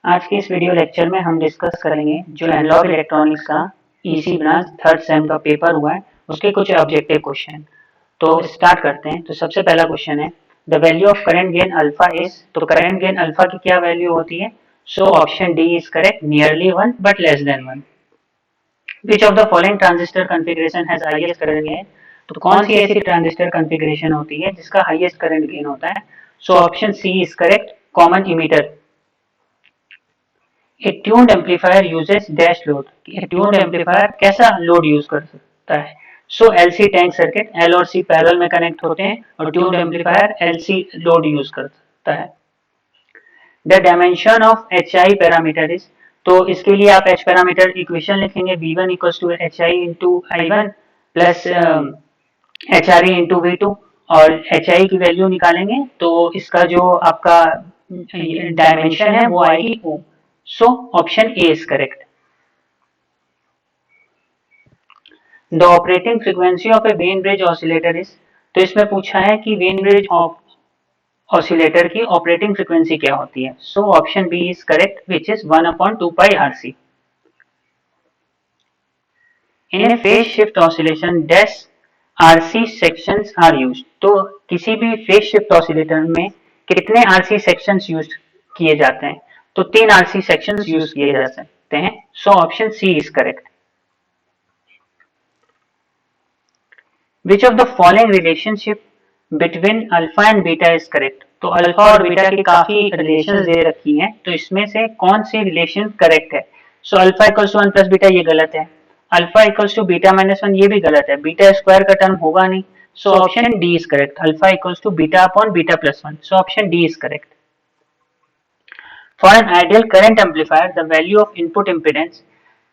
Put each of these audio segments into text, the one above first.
आज के इस वीडियो लेक्चर में हम डिस्कस करेंगे जो एनालॉग इलेक्ट्रॉनिक्स का ईसी ब्रांच थर्ड सेम का पेपर हुआ है उसके कुछ ऑब्जेक्टिव क्वेश्चन। तो स्टार्ट करते हैं। तो सबसे पहला क्वेश्चन है the value of current gain alpha is. तो करंट गेन अल्फा की क्या वैल्यू होती है? So option D is correct, nearly 1 but less than 1। Which of the following transistor configuration has highest current gain. तो कौन सी ऐसी transistor configuration होती है जिसका हाईएस्ट करंट गेन होता है? So option C is correct, common emitter. A tuned amplifier uses dash load. A tuned amplifier कैसा load use कर सकता है? So LC tank circuit, L और सी पैरेलल में कनेक्ट होते हैं और tuned amplifier LC load use करता है। The dimension of h i parameter is. तो इसके लिए आप एच पैरामीटर इक्वेशन लिखेंगे V1 equals to h i into I1 plus H R E into V2 और एच आई की वैल्यू निकालेंगे तो इसका जो आपका डायमेंशन है वो आएगी O। So option A is correct. The operating frequency of a Wien bridge oscillator is। तो इसमें पूछा है कि Wien bridge oscillator की ऑपरेटिंग फ्रीक्वेंसी क्या होती है? So option B is correct, which is 1/2 pi RC. In a phase shift oscillation, dash RC sections are used। तो किसी भी phase shift oscillator में कितने RC sections यूज किए जाते हैं? तो 3 RC sections यूज किए जा सकते हैं। So option C is correct. Which of the following relationship between alpha and beta is correct? तो अल्फा और बीटा की काफी रिलेशन दे रखी हैं, तो इसमें से कौन सी रिलेशन करेक्ट है? So alpha equals to 1 plus beta ये गलत है, alpha equals to beta minus 1 ये भी गलत है, बीटा स्क्वायर का टर्म होगा नहीं। So option D is correct, alpha equals to beta upon beta plus 1। So option D is correct. For an ideal current amplifier the value of input impedance.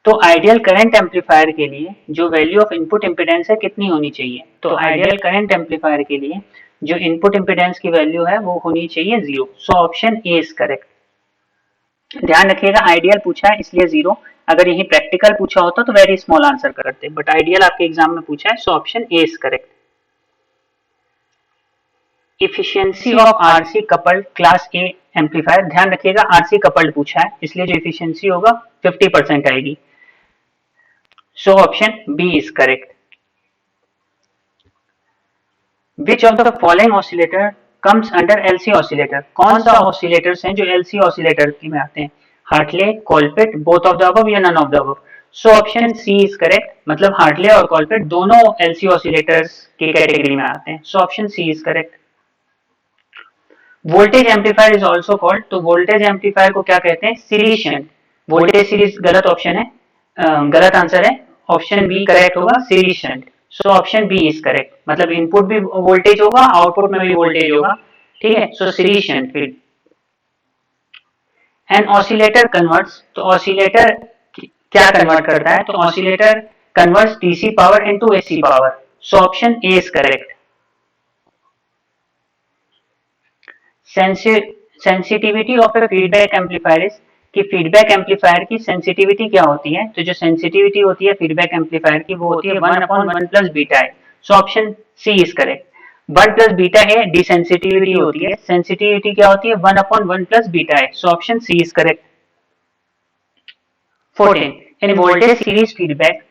तो ideal current amplifier के लिए जो value of input impedance है कितनी होनी चाहिए? तो ideal current amplifier के लिए जो इनपुट इम्पीडेंस की वैल्यू है वो होनी चाहिए 0। सो ऑप्शन ए इज करेक्ट। ध्यान रखिएगा आइडियल पूछा है इसलिए 0, अगर यही प्रैक्टिकल पूछा होता तो वेरी स्मॉल आंसर करते, बट आइडियल आपके एग्जाम में पूछा है। So option A is correct. Efficiency of RC coupled class A amplifier. ध्यान रखिएगा आरसी कपल्ड पूछा है इसलिए जो इफिशियंसी होगा 50% आएगी। So option B is correct. Which of the following oscillator comes under LC oscillator? कौन सा oscillators हैं जो LC oscillator में आते हैं? Hartley, Colpitt, both of the above या none of the above? So option C is correct, मतलब Hartley और कोलपिट दोनों LC oscillators की कैटेगरी में आते हैं। So option C is correct. Voltage amplifier is also called. तो वोल्टेज एम्पलीफायर को क्या कहते हैं? Series shunt. वोल्टेज सीरीज गलत ऑप्शन है, गलत आंसर है, ऑप्शन बी करेक्ट होगा, series shunt. So option B is correct, मतलब इनपुट भी वोल्टेज होगा आउटपुट में भी वोल्टेज होगा, ठीक है। So series shunt. फिर एन ऑसिलेटर कन्वर्ट्स। तो ऑसिलेटर क्या कन्वर्ट करता है? तो oscillator converts DC power into AC power. So option A is correct. Sensitivity of A feedback amplifier is. कि फीडबैक एम्पलीफायर की सेंसिटिविटी क्या होती है? तो जो सेंसिटिविटी होती है फीडबैक एम्पलीफायर की वो होती है 1/1 प्लस बीटा है। So option C is correct. 1 plus beta है डिसेंसिटिविटी होती है, सेंसिटिविटी क्या होती है? 1/1 प्लस बीटा है। So option C is correct. 14 in voltage series feedback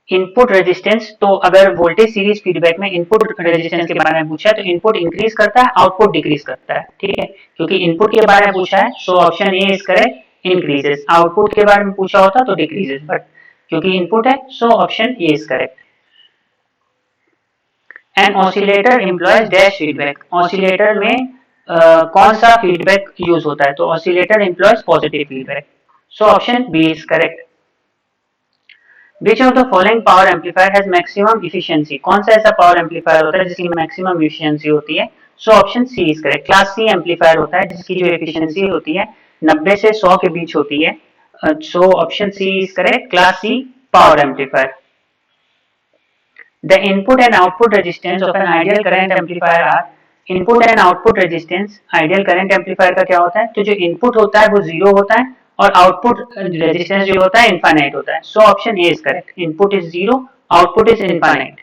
input resistance. तो अगर वोल्टेज सीरीज फीडबैक में इनपुट रेजिस्टेंस के बारे में पूछा है तो इनपुट इंक्रीज करता है आउटपुट डिक्रीज करता है, ठीक है, क्योंकि इनपुट के बारे में पूछा है। So option A is correct, increases. Output के बारे में पूछा होता तो डिक्रीजेस, बट क्योंकि इनपुट है so option A is correct. An oscillator employs dash feedback. Oscillator में कौन सा फीडबैक यूज होता है? तो oscillator employs positive feedback. So option B is correct. Which of the following power amplifier has maximum efficiency? कौन सा ऐसा power amplifier होता है जिसकी मैक्सिमम एफिशिएंसी होती है? So option C is correct. Class C amplifier होता है जिसकी जो एफिशिएंसी होती है 90 से 100 के बीच होती है। So option C is correct, class C power amplifier. The input and output resistance of an ideal current amplifier are. Input and output resistance ideal current amplifier का क्या होता है? तो जो इनपुट होता है वो 0 होता है और आउटपुट रेजिस्टेंस जो होता है इनफाइनाइट होता है। So option A is correct, input is 0, output is infinite.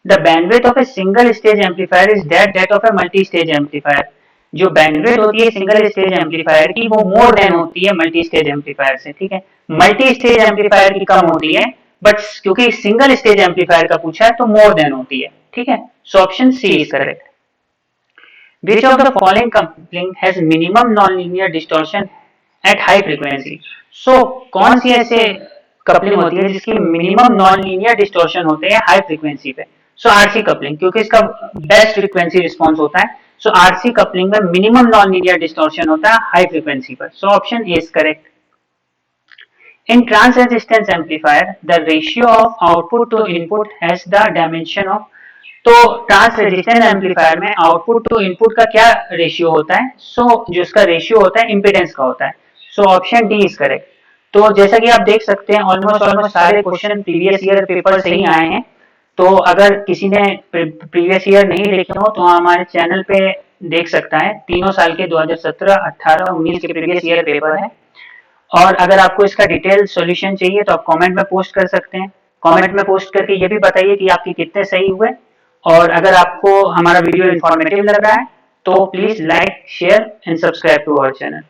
The bandwidth of a single stage amplifier is that of a multi stage amplifier. जो बैंडविड्थ होती है सिंगल स्टेज एम्पलीफायर की वो मोर देन होती है multi stage amplifier से, ठीक है। मल्टी स्टेज एम्पलीफायर की कम होती है, बट क्योंकि सिंगल स्टेज एम्पलीफायर का पूछा है तो मोर देन होती है, ठीक है। So option C is correct. Which of the following coupling has minimum nonlinear distortion at high frequency? So कौन सी ऐसे कपलिंग होती है जिसकी मिनिमम नॉन लीनियर डिस्टॉर्शन होते हैं हाई फ्रीक्वेंसी पे? सो आरसी कपलिंग, क्योंकि इसका बेस्ट फ्रीक्वेंसी रिस्पॉन्स होता है। सो आरसी कपलिंग में मिनिमम नॉन लीनियर डिस्टॉर्शन होता है हाई फ्रीक्वेंसी पर। सो option A is correct. In trans-resistance amplifier, the ratio of output to input has the dimension of, तो ट्रांस रेजिस्टेंस एम्पलीफायर में output to input का क्या ratio होता है? जो इसका रेशियो होता है इम्पीडेंस का होता है। So option D is correct. तो जैसा कि आप देख सकते हैं ऑलमोस्ट सारे क्वेश्चन प्रीवियस ईयर पेपर से ही आए हैं। तो अगर किसी ने प्रीवियस ईयर नहीं देखे हो तो हमारे चैनल पे देख सकता है। तीनों साल के 2017, 18, 19 के प्रीवियस ईयर पेपर है। और अगर आपको इसका डिटेल सॉल्यूशन चाहिए तो आप कमेंट में पोस्ट कर सकते हैं। कमेंट में पोस्ट करके ये भी बताइए कि आपके कितने सही हुए। और अगर आपको हमारा वीडियो इन्फॉर्मेटिव लग रहा है तो please like, share and subscribe to our channel.